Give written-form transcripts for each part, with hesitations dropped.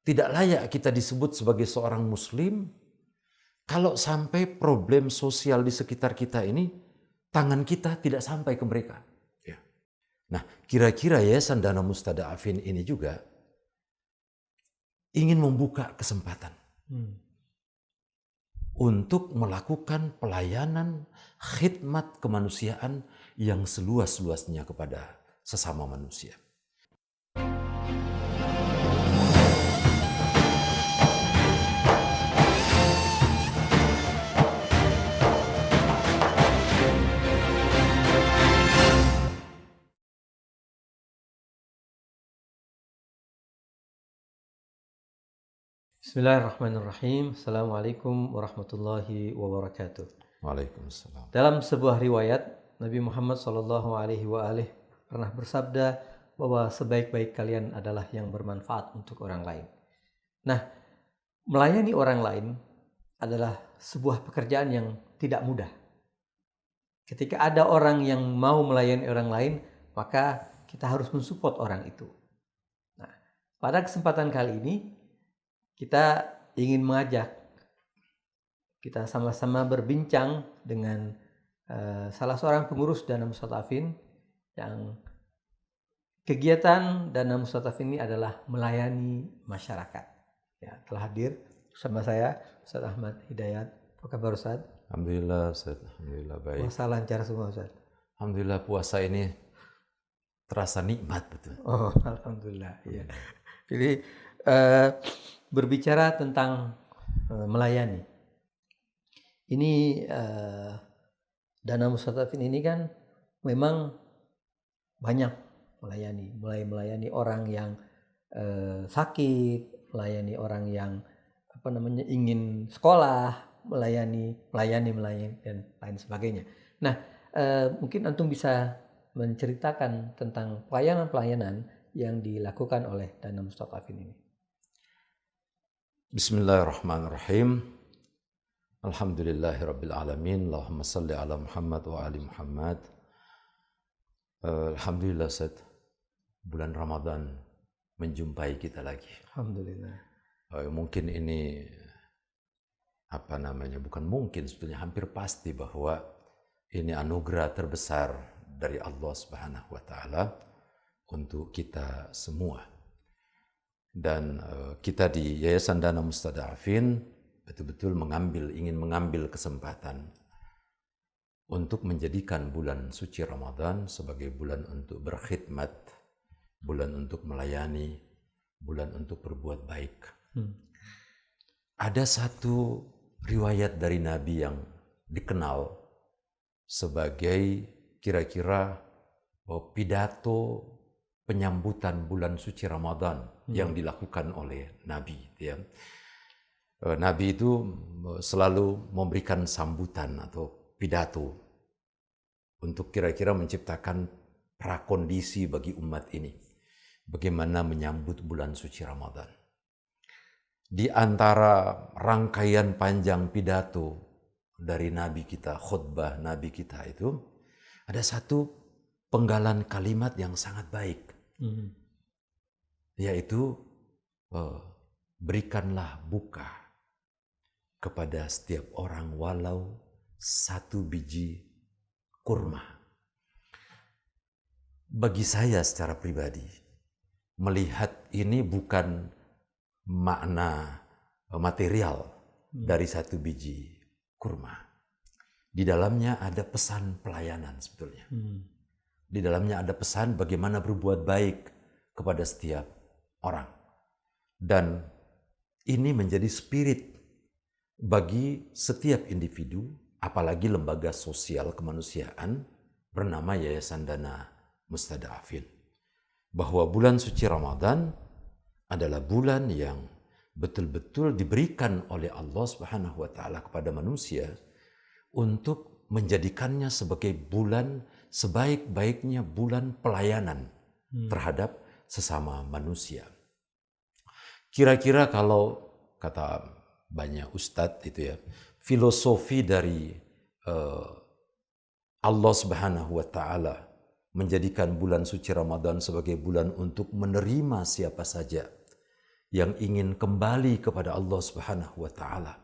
tidak layak kita disebut sebagai seorang muslim kalau sampai problem sosial di sekitar kita ini tangan kita tidak sampai ke mereka. Ya. Nah, kira-kira Yayasan Dana Mustada'afin ini juga ingin membuka kesempatan untuk melakukan pelayanan khidmat kemanusiaan yang seluas-luasnya kepada sesama manusia. Bismillahirrahmanirrahim. Assalamualaikum warahmatullahi wabarakatuh. Waalaikumsalam. Dalam sebuah riwayat, Nabi Muhammad SAW pernah bersabda bahwa sebaik-baik kalian adalah yang bermanfaat untuk orang lain. Nah, melayani orang lain adalah sebuah pekerjaan yang tidak mudah. Ketika ada orang yang mau melayani orang lain, maka kita harus mensupport orang itu. Nah, pada kesempatan kali ini, kita ingin mengajak kita sama-sama berbincang dengan salah seorang pengurus Dana Mustada'afin yang kegiatan Dana Mustada'afin ini adalah melayani masyarakat. Ya, telah hadir bersama saya Ustaz Ahmad Hidayat. Apa kabar Ustaz? Alhamdulillah Ustaz, alhamdulillah baik. Puasa lancar semua Ustaz? Alhamdulillah puasa ini terasa nikmat betul. Oh, alhamdulillah. Ya. Jadi berbicara tentang melayani. Ini Dana Mustada'afin ini kan memang banyak melayani, mulai melayani orang yang sakit, melayani orang yang ingin sekolah, melayani dan lain sebagainya. Nah, mungkin antum bisa menceritakan tentang pelayanan-pelayanan yang dilakukan oleh Dana Mustada'afin ini. Bismillahirrahmanirrahim. Alhamdulillahirabbil alamin. Allahumma shalli ala Muhammad wa ali Muhammad. Alhamdulillah Ustaz, bulan Ramadan menjumpai kita lagi. Alhamdulillah. Mungkin ini bukan mungkin, sebetulnya hampir pasti bahwa ini anugerah terbesar dari Allah Subhanahu wa taala untuk kita semua. Dan kita di Yayasan Dana Mustada'afin betul-betul ingin mengambil kesempatan untuk menjadikan bulan suci Ramadan sebagai bulan untuk berkhidmat, bulan untuk melayani, bulan untuk berbuat baik. Ada satu riwayat dari Nabi yang dikenal sebagai kira-kira pidato penyambutan bulan suci Ramadan yang dilakukan oleh Nabi. Ya. Nabi itu selalu memberikan sambutan atau pidato untuk kira-kira menciptakan prakondisi bagi umat ini. Bagaimana menyambut bulan suci Ramadan. Di antara rangkaian panjang pidato dari Nabi kita, khutbah Nabi kita itu, ada satu penggalan kalimat yang sangat baik. Yaitu berikanlah buka kepada setiap orang walau satu biji kurma. Bagi saya secara pribadi, melihat ini bukan makna material dari satu biji kurma. Di dalamnya ada pesan pelayanan sebetulnya. Di dalamnya ada pesan bagaimana berbuat baik kepada setiap orang. Dan ini menjadi spirit bagi setiap individu, apalagi lembaga sosial kemanusiaan bernama Yayasan Dana Mustada'afin. Bahwa bulan suci Ramadan adalah bulan yang betul-betul diberikan oleh Allah Subhanahu wa taala kepada manusia untuk menjadikannya sebagai bulan sebaik-baiknya bulan pelayanan terhadap sesama manusia. Kira-kira kalau kata banyak ustadz itu ya, filosofi dari Allah Subhanahu wa taala menjadikan bulan suci Ramadan sebagai bulan untuk menerima siapa saja yang ingin kembali kepada Allah Subhanahu wa taala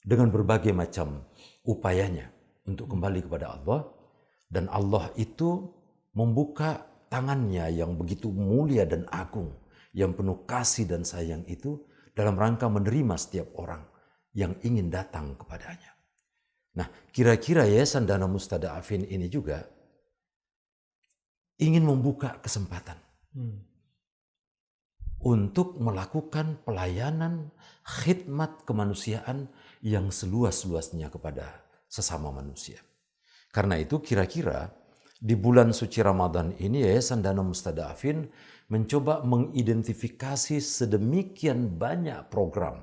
dengan berbagai macam upayanya untuk kembali kepada Allah, dan Allah itu membuka tangannya yang begitu mulia dan agung, yang penuh kasih dan sayang itu dalam rangka menerima setiap orang yang ingin datang kepadanya. Nah, kira-kira Yayasan Dana Mustada'afin ini juga ingin membuka kesempatan untuk melakukan pelayanan khidmat kemanusiaan yang seluas-luasnya kepada sesama manusia. Karena itu kira-kira di bulan suci Ramadan ini Yayasan Dana Mustada'afin mencoba mengidentifikasi sedemikian banyak program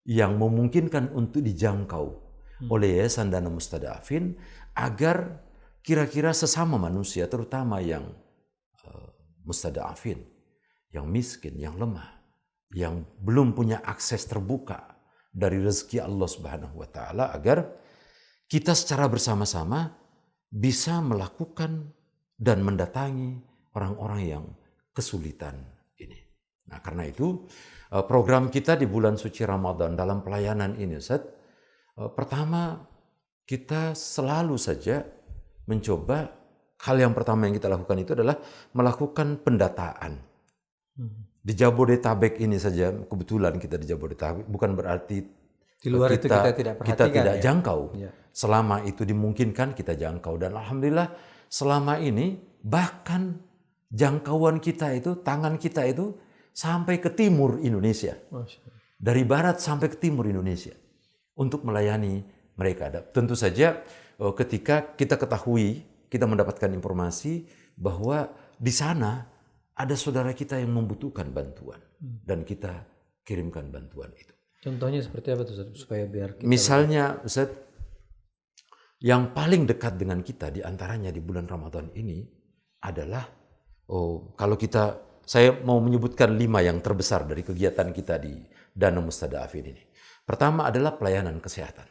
yang memungkinkan untuk dijangkau oleh Yayasan Dana Mustada'afin agar kira-kira sesama manusia, terutama yang mustada'afin, yang miskin, yang lemah, yang belum punya akses terbuka dari rezeki Allah Subhanahu wa taala, agar kita secara bersama-sama bisa melakukan dan mendatangi orang-orang yang kesulitan ini. Nah, karena itu program kita di bulan suci Ramadan dalam pelayanan ini, Ustaz, pertama kita selalu saja mencoba, hal yang pertama yang kita lakukan itu adalah melakukan pendataan. Di Jabodetabek ini saja, kebetulan kita di Jabodetabek, bukan berarti di luar itu kita tidak perhatikan, kita tidak jangkau. Ya. Selama itu dimungkinkan kita jangkau, dan alhamdulillah selama ini bahkan jangkauan kita itu, tangan kita itu sampai ke timur Indonesia. Dari barat sampai ke timur Indonesia untuk melayani mereka. Tentu saja ketika kita ketahui, kita mendapatkan informasi bahwa di sana ada saudara kita yang membutuhkan bantuan dan kita kirimkan bantuan itu. Contohnya seperti apa tuh, supaya biar kita misalnya, Ustaz, yang paling dekat dengan kita di antaranya di bulan Ramadan ini adalah saya mau menyebutkan 5 yang terbesar dari kegiatan kita di Dana Mustada'afin ini. Pertama adalah pelayanan kesehatan.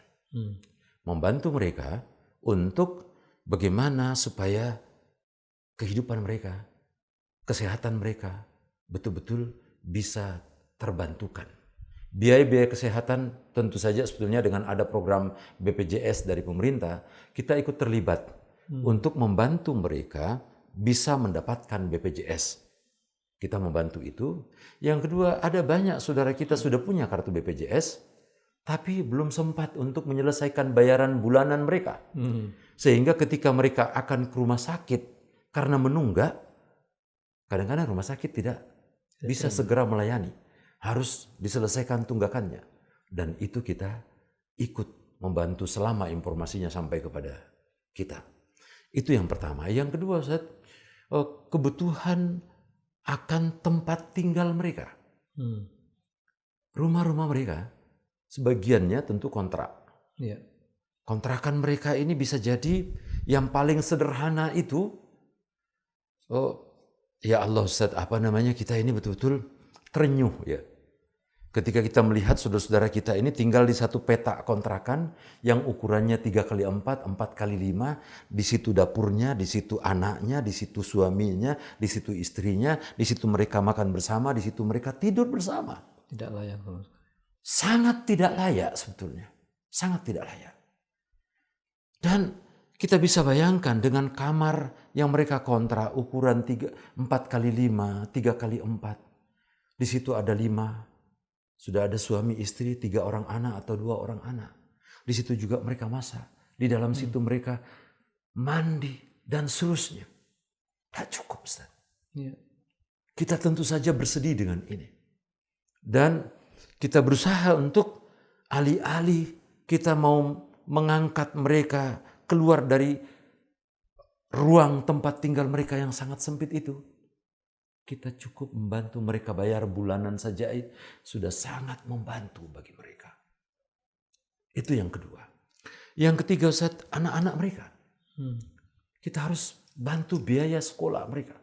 Membantu mereka untuk bagaimana supaya kehidupan mereka, kesehatan mereka betul-betul bisa terbantukan. Biaya-biaya kesehatan tentu saja sebetulnya dengan ada program BPJS dari pemerintah, kita ikut terlibat untuk membantu mereka bisa mendapatkan BPJS. Kita membantu itu. Yang kedua, ada banyak saudara kita sudah punya kartu BPJS, tapi belum sempat untuk menyelesaikan bayaran bulanan mereka. Sehingga ketika mereka akan ke rumah sakit karena menunggak, kadang-kadang rumah sakit tidak bisa segera melayani. Harus diselesaikan tunggakannya. Dan itu kita ikut membantu selama informasinya sampai kepada kita. Itu yang pertama. Yang kedua, Ustaz, kebutuhan akan tempat tinggal mereka. Rumah-rumah mereka sebagiannya tentu kontrak. Ya. Kontrakan mereka ini bisa jadi yang paling sederhana itu, ya Allah Ustaz, kita ini betul-betul terenyuh ya. Ketika kita melihat saudara-saudara kita ini tinggal di satu petak kontrakan yang ukurannya 3x4, 4x5, di situ dapurnya, di situ anaknya, di situ suaminya, di situ istrinya, di situ mereka makan bersama, di situ mereka tidur bersama. Tidak layak. Sangat tidak layak sebetulnya. Sangat tidak layak. Dan kita bisa bayangkan dengan kamar yang mereka kontrak ukuran 4x5, 3x4. Di situ ada 5. Sudah ada suami istri, 3 orang anak atau 2 orang anak. Di situ juga mereka masak. Di dalam situ mereka mandi dan seterusnya. Tak cukup, Ustaz. Ya. Kita tentu saja bersedih dengan ini. Dan kita berusaha untuk alih-alih kita mau mengangkat mereka keluar dari ruang tempat tinggal mereka yang sangat sempit itu. Kita cukup membantu mereka bayar bulanan saja sudah sangat membantu bagi mereka. Itu yang kedua. Yang ketiga, Ustaz, anak-anak mereka. Kita harus bantu biaya sekolah mereka.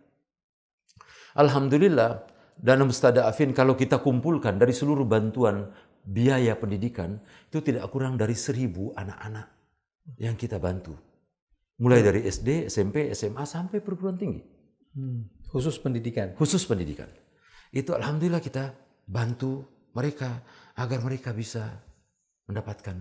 Alhamdulillah, Dana Mustada'afin kalau kita kumpulkan dari seluruh bantuan biaya pendidikan, itu tidak kurang dari 1.000 anak-anak yang kita bantu. Mulai dari SD, SMP, SMA sampai perguruan tinggi. Khusus pendidikan. Khusus pendidikan. Itu alhamdulillah kita bantu mereka agar mereka bisa mendapatkan.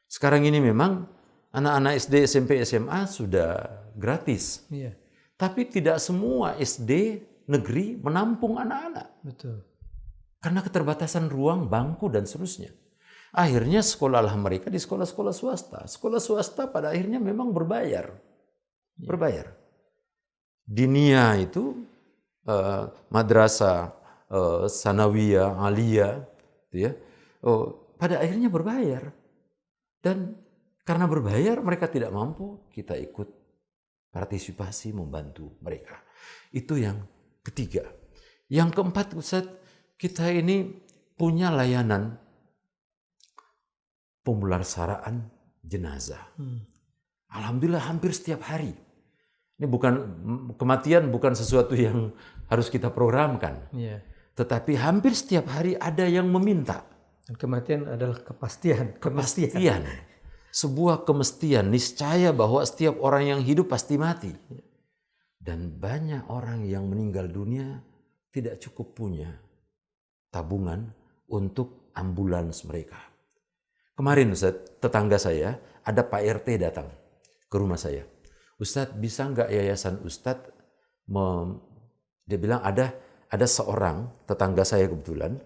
Sekarang ini memang anak-anak SD, SMP, SMA sudah gratis. Iya. Tapi tidak semua SD negeri menampung anak-anak. Betul. Karena keterbatasan ruang, bangku, dan seterusnya. Akhirnya sekolahlah mereka di sekolah-sekolah swasta. Sekolah swasta pada akhirnya memang berbayar. Berbayar. Dinia itu madrasah sanawiyah, aliyah, ya, pada akhirnya berbayar. Dan karena berbayar mereka tidak mampu, kita ikut partisipasi membantu mereka. Itu yang ketiga. Yang keempat, Ustaz, kita ini punya layanan pemulasaraan jenazah. Alhamdulillah hampir setiap hari. Ini bukan kematian, bukan sesuatu yang harus kita programkan. Iya. Tetapi hampir setiap hari ada yang meminta. Dan kematian adalah kepastian. Kepastian. Sebuah kemestian, niscaya bahwa setiap orang yang hidup pasti mati. Dan banyak orang yang meninggal dunia tidak cukup punya tabungan untuk ambulans mereka. Kemarin Ustaz, tetangga saya, ada Pak RT datang ke rumah saya. Ustadz, bisa nggak yayasan Ustadz, dia bilang ada seorang tetangga saya kebetulan,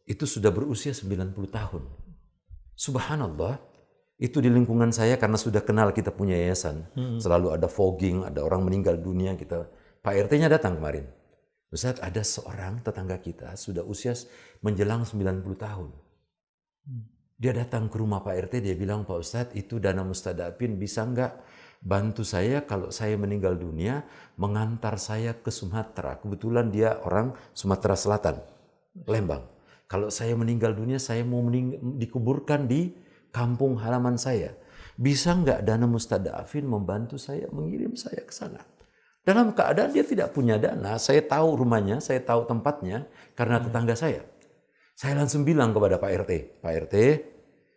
itu sudah berusia 90 tahun. Subhanallah, itu di lingkungan saya karena sudah kenal kita punya yayasan. Selalu ada fogging, ada orang meninggal dunia, Pak RT-nya datang kemarin. Ustadz, ada seorang tetangga kita sudah usia menjelang 90 tahun. Dia datang ke rumah Pak RT, dia bilang, Pak Ustadz, itu dana mustadafin, bisa nggak bantu saya kalau saya meninggal dunia, mengantar saya ke Sumatera. Kebetulan dia orang Sumatera Selatan, Lembang. Kalau saya meninggal dunia, saya mau dikuburkan di kampung halaman saya. Bisa nggak dana mustadafin membantu saya, mengirim saya ke sana? Dalam keadaan dia tidak punya dana, saya tahu rumahnya, saya tahu tempatnya, karena tetangga saya. Saya langsung bilang kepada Pak RT, Pak RT,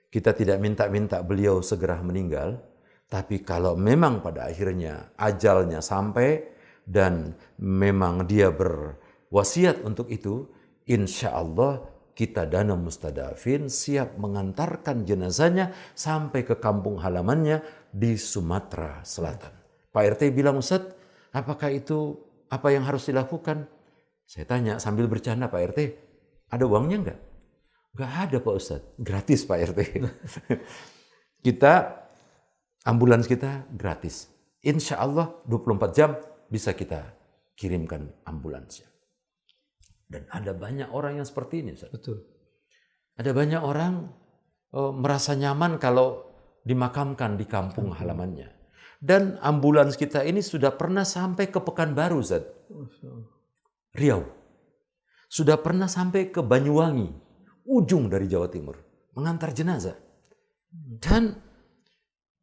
kita tidak minta-minta beliau segera meninggal, tapi kalau memang pada akhirnya ajalnya sampai dan memang dia berwasiat untuk itu, insya Allah kita dana mustadafin siap mengantarkan jenazahnya sampai ke kampung halamannya di Sumatera Selatan. Pak RT bilang, Ustadz, apakah itu apa yang harus dilakukan? Saya tanya sambil bercanda, Pak RT, ada uangnya enggak? Enggak ada Pak Ustadz, gratis Pak RT. Ambulans kita gratis. Insya Allah 24 jam bisa kita kirimkan ambulansnya. Dan ada banyak orang yang seperti ini. Ustaz. Betul. Ada banyak orang merasa nyaman kalau dimakamkan di kampung halamannya. Dan ambulans kita ini sudah pernah sampai ke Pekanbaru, Ustaz. Riau. Sudah pernah sampai ke Banyuwangi, ujung dari Jawa Timur, mengantar jenazah. Dan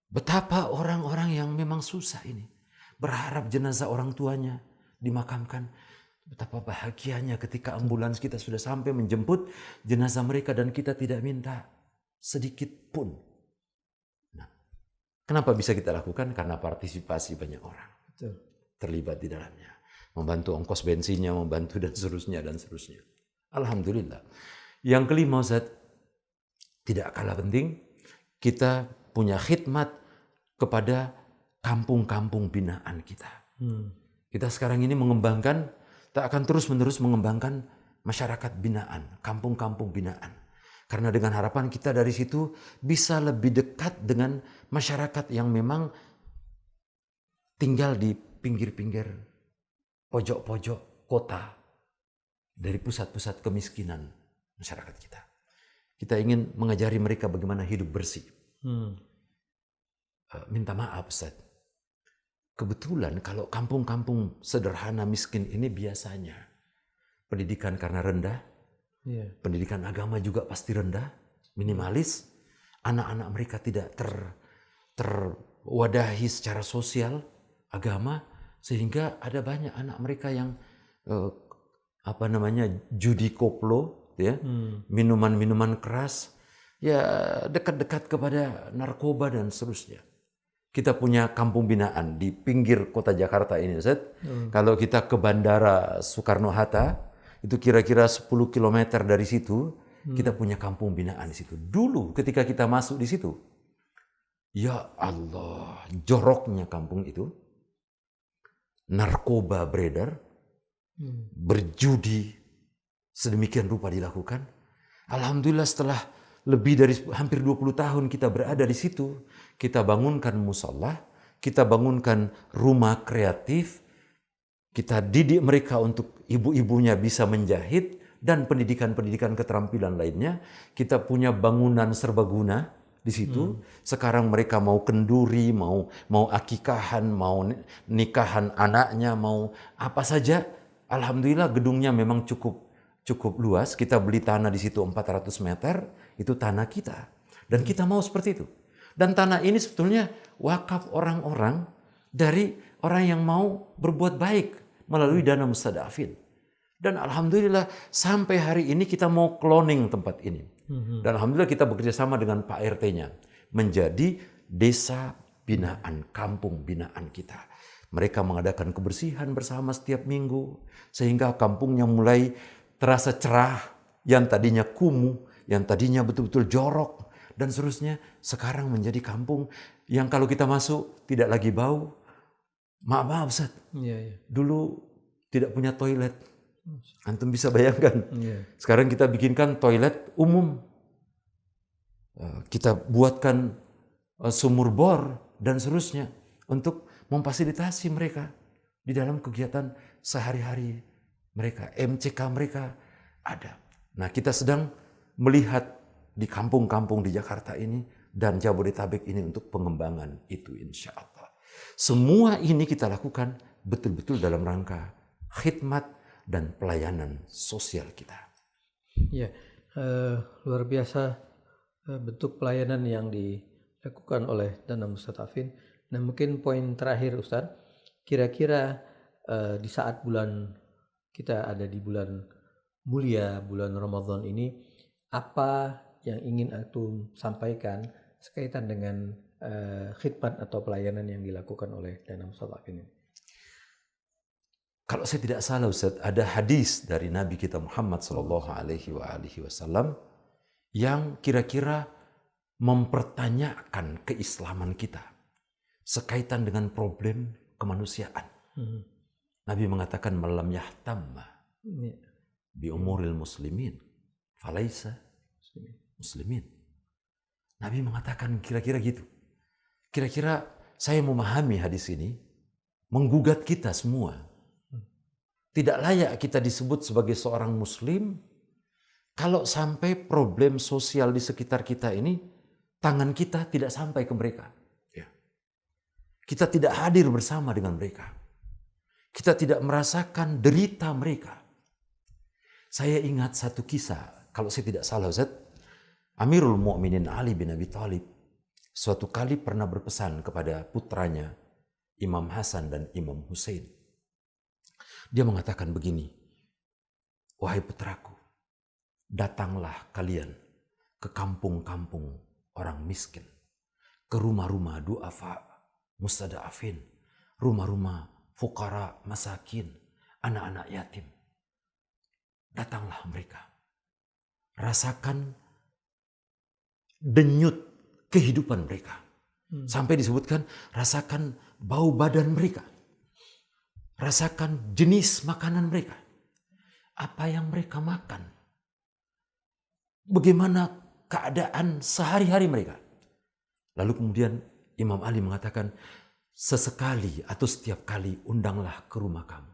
betapa orang-orang yang memang susah ini berharap jenazah orang tuanya dimakamkan. Betapa bahagianya ketika ambulans kita sudah sampai menjemput jenazah mereka dan kita tidak minta sedikit pun. Nah, kenapa bisa kita lakukan? Karena partisipasi banyak orang. Betul. Terlibat di dalamnya. Membantu ongkos bensinnya, membantu dan seterusnya dan seterusnya. Alhamdulillah. Yang kelima, Ustaz, tidak kalah penting, kita punya khidmat kepada kampung-kampung binaan kita. Kita sekarang ini mengembangkan, kita akan terus-menerus mengembangkan masyarakat binaan, kampung-kampung binaan. Karena dengan harapan kita dari situ bisa lebih dekat dengan masyarakat yang memang tinggal di pinggir-pinggir, pojok-pojok kota, dari pusat-pusat kemiskinan masyarakat kita. Kita ingin mengajari mereka bagaimana hidup bersih. Minta maaf, Ustaz. Kebetulan kalau kampung-kampung sederhana miskin ini biasanya pendidikan karena rendah, pendidikan agama juga pasti rendah, minimalis, anak-anak mereka tidak terwadahi secara sosial, agama, sehingga ada banyak anak mereka yang judi koplo, ya, minuman-minuman keras, ya dekat-dekat kepada narkoba dan seterusnya. Kita punya kampung binaan di pinggir kota Jakarta ini, Ustaz. Kalau kita ke Bandara Soekarno-Hatta, itu kira-kira 10 kilometer dari situ, kita punya kampung binaan di situ. Dulu ketika kita masuk di situ, ya Allah, joroknya kampung itu, narkoba beredar, berjudi sedemikian rupa dilakukan. Alhamdulillah setelah lebih dari hampir 20 tahun kita berada di situ, kita bangunkan musola, kita bangunkan rumah kreatif, kita didik mereka untuk ibu-ibunya bisa menjahit, dan pendidikan-pendidikan keterampilan lainnya. Kita punya bangunan serbaguna di situ. Sekarang mereka mau kenduri, mau akikahan, mau nikahan anaknya, mau apa saja. Alhamdulillah gedungnya memang cukup luas. Kita beli tanah di situ 400 meter, itu tanah kita. Dan kita mau seperti itu. Dan tanah ini sebetulnya wakaf orang-orang dari orang yang mau berbuat baik melalui dana mustadafin. Dan alhamdulillah sampai hari ini kita mau cloning tempat ini. Dan alhamdulillah kita bekerja sama dengan Pak RT-nya menjadi desa binaan, kampung binaan kita. Mereka mengadakan kebersihan bersama setiap minggu sehingga kampungnya mulai terasa cerah, yang tadinya kumuh, yang tadinya betul-betul jorok dan seterusnya, sekarang menjadi kampung yang kalau kita masuk tidak lagi bau. Maaf Ustaz, dulu tidak punya toilet. Antum bisa bayangkan. Sekarang kita bikinkan toilet umum. Kita buatkan sumur bor dan seterusnya untuk memfasilitasi mereka di dalam kegiatan sehari-hari mereka. MCK mereka ada. Nah, kita sedang melihat di kampung-kampung di Jakarta ini dan Jabodetabek ini untuk pengembangan itu insya Allah. Semua ini kita lakukan betul-betul dalam rangka khidmat dan pelayanan sosial kita. Ya, luar biasa bentuk pelayanan yang dilakukan oleh Dana Mustadafin. Nah, mungkin poin terakhir Ustaz, kira-kira di saat kita ada di bulan mulia, bulan Ramadan ini, apa yang ingin antum sampaikan sekaitan dengan khidmat atau pelayanan yang dilakukan oleh Dana Mustadafin ini? Kalau saya tidak salah Ustaz, ada hadis dari Nabi kita Muhammad SAW yang kira-kira mempertanyakan keislaman kita sekaitan dengan problem kemanusiaan. Nabi mengatakan malam yahtamma bi umuril muslimin falaisa muslimin. Nabi mengatakan kira-kira gitu. Kira-kira saya memahami hadis ini menggugat kita semua. Tidak layak kita disebut sebagai seorang muslim kalau sampai problem sosial di sekitar kita ini tangan kita tidak sampai ke mereka. Kita tidak hadir bersama dengan mereka. Kita tidak merasakan derita mereka. Saya ingat satu kisah, kalau saya tidak salah Ustaz, Amirul Mukminin Ali bin Abi Thalib suatu kali pernah berpesan kepada putranya Imam Hasan dan Imam Hussein. Dia mengatakan begini, wahai putraku, datanglah kalian ke kampung-kampung orang miskin, ke rumah-rumah du'afa, mustada'afin, rumah-rumah fukara, masakin, anak-anak yatim. Datanglah mereka, rasakan denyut kehidupan mereka. Sampai disebutkan, rasakan bau badan mereka. Rasakan jenis makanan mereka. Apa yang mereka makan. Bagaimana keadaan sehari-hari mereka. Lalu kemudian Imam Ali mengatakan, sesekali atau setiap kali undanglah ke rumah kamu.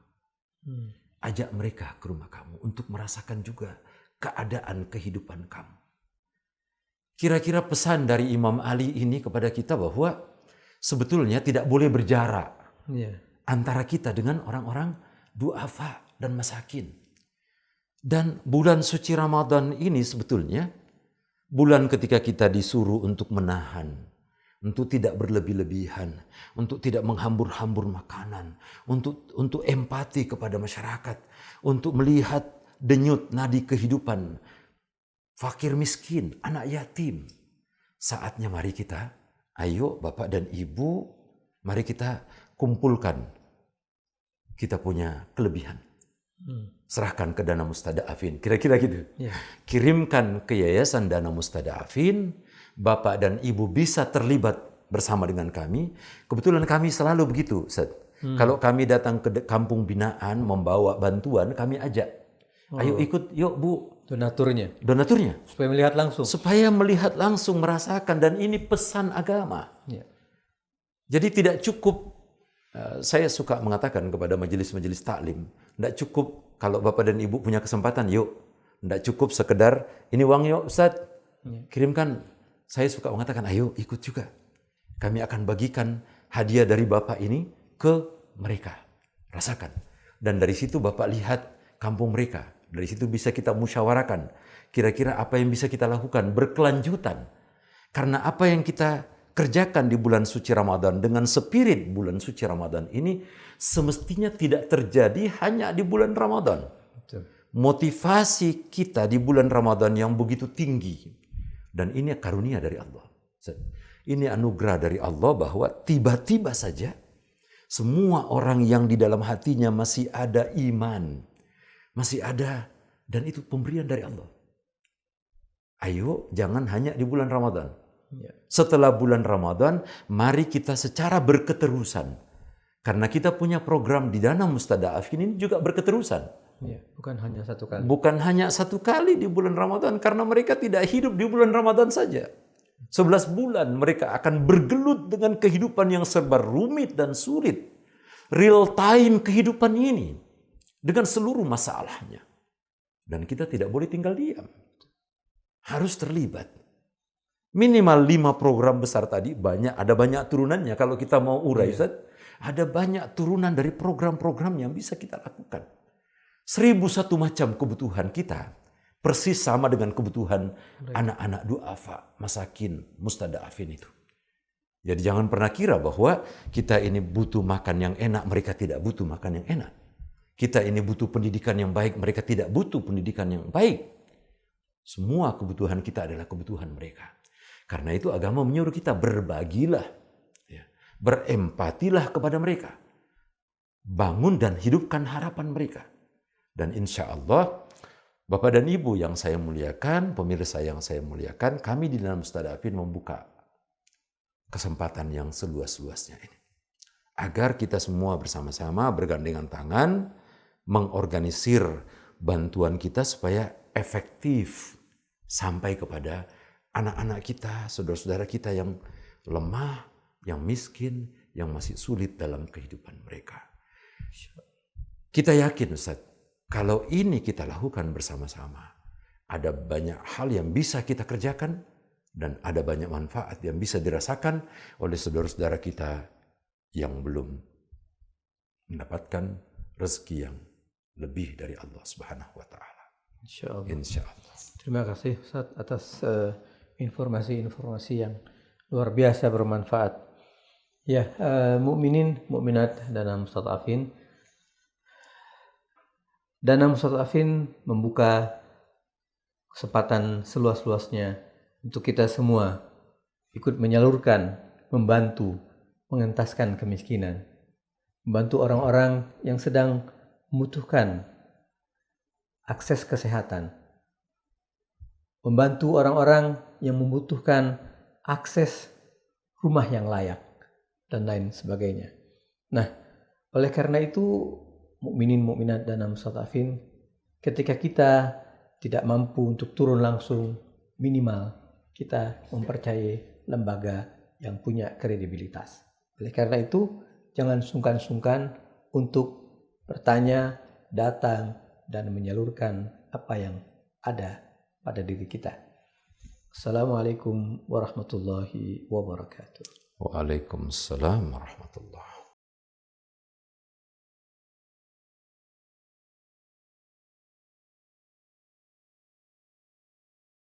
Ajak mereka ke rumah kamu untuk merasakan juga keadaan kehidupan kamu. Kira-kira pesan dari Imam Ali ini kepada kita bahwa sebetulnya tidak boleh berjarak. Antara kita dengan orang-orang du'afa dan masakin. Dan bulan suci Ramadan ini sebetulnya bulan ketika kita disuruh untuk menahan, untuk tidak berlebih-lebihan, untuk tidak menghambur-hambur makanan, untuk empati kepada masyarakat, untuk melihat denyut nadi kehidupan fakir miskin, anak yatim. Saatnya mari kita, ayo Bapak dan Ibu, mari kita kumpulkan. Kita punya kelebihan. Serahkan ke Dana Mustada'afin. Kira-kira gitu. Ya. Kirimkan ke Yayasan Dana Mustada'afin. Bapak dan Ibu bisa terlibat bersama dengan kami. Kebetulan kami selalu begitu, Ustaz. Kalau kami datang ke kampung binaan membawa bantuan, kami ajak. Ayo ikut, yuk Bu. Donaturnya. Supaya melihat langsung. Supaya melihat langsung, merasakan. Dan ini pesan agama. Ya. Jadi tidak cukup, saya suka mengatakan kepada majelis-majelis taklim, tidak cukup kalau Bapak dan Ibu punya kesempatan, yuk. Tidak cukup sekedar, ini uang yuk Ustaz, kirimkan. Saya suka mengatakan, ayo ikut juga. Kami akan bagikan hadiah dari Bapak ini ke mereka. Rasakan. Dan dari situ Bapak lihat kampung mereka. Dari situ bisa kita musyawarakan. Kira-kira apa yang bisa kita lakukan berkelanjutan. Karena apa yang kita kerjakan di bulan suci Ramadan dengan spirit bulan suci Ramadan ini semestinya tidak terjadi hanya di bulan Ramadan. Betul. Motivasi kita di bulan Ramadan yang begitu tinggi. Dan ini karunia dari Allah. Ini anugerah dari Allah bahwa tiba-tiba saja semua orang yang di dalam hatinya masih ada iman. Masih ada, dan itu pemberian dari Allah. Ayo, jangan hanya di bulan Ramadan. Setelah bulan Ramadan, mari kita secara berketerusan. Karena kita punya program di Dana Mustada'afin ini juga berketerusan. Bukan hanya satu kali. Bukan hanya satu kali di bulan Ramadan, karena mereka tidak hidup di bulan Ramadan saja. 11 bulan mereka akan bergelut dengan kehidupan yang serba rumit dan sulit. Real time kehidupan ini. Dengan seluruh masalahnya. Dan kita tidak boleh tinggal diam. Harus terlibat. Minimal 5 program besar tadi, ada banyak turunannya. Kalau kita mau urai, Ustaz, ada banyak turunan dari program-program yang bisa kita lakukan. 1001 macam kebutuhan kita, persis sama dengan kebutuhan anak-anak du'afa, masakin, mustada'afin itu. Jadi jangan pernah kira bahwa kita ini butuh makan yang enak, mereka tidak butuh makan yang enak. Kita ini butuh pendidikan yang baik, mereka tidak butuh pendidikan yang baik. Semua kebutuhan kita adalah kebutuhan mereka. Karena itu agama menyuruh kita berbagilah, berempatilah kepada mereka. Bangun dan hidupkan harapan mereka. Dan insya Allah, Bapak dan Ibu yang saya muliakan, pemirsa yang saya muliakan, kami di dalam Mustada'afin membuka kesempatan yang seluas-luasnya ini. Agar kita semua bersama-sama bergandengan tangan, mengorganisir bantuan kita supaya efektif sampai kepada anak-anak kita, saudara-saudara kita yang lemah, yang miskin, yang masih sulit dalam kehidupan mereka. Kita yakin Ustaz, kalau ini kita lakukan bersama-sama, ada banyak hal yang bisa kita kerjakan dan ada banyak manfaat yang bisa dirasakan oleh saudara-saudara kita yang belum mendapatkan rezeki yang lebih dari Allah Subhanahu wa taala. Insyaallah. Terima kasih Ustaz atas informasi-informasi yang luar biasa bermanfaat. Ya, mukminin, mukminat Dana Mustada'afin. Dana Mustada'afin membuka kesempatan seluas-luasnya untuk kita semua ikut menyalurkan, membantu, mengentaskan kemiskinan, membantu orang-orang yang sedang membutuhkan akses kesehatan, membantu orang-orang yang membutuhkan akses rumah yang layak, dan lain sebagainya. Nah, oleh karena itu, mukminin mukminat Dana Mustada'afin, ketika kita tidak mampu untuk turun langsung, minimal kita mempercayai lembaga yang punya kredibilitas. Oleh karena itu, jangan sungkan-sungkan untuk bertanya, datang, dan menyalurkan apa yang ada pada diri kita. Assalamualaikum warahmatullahi wabarakatuh. Waalaikumsalam warahmatullahi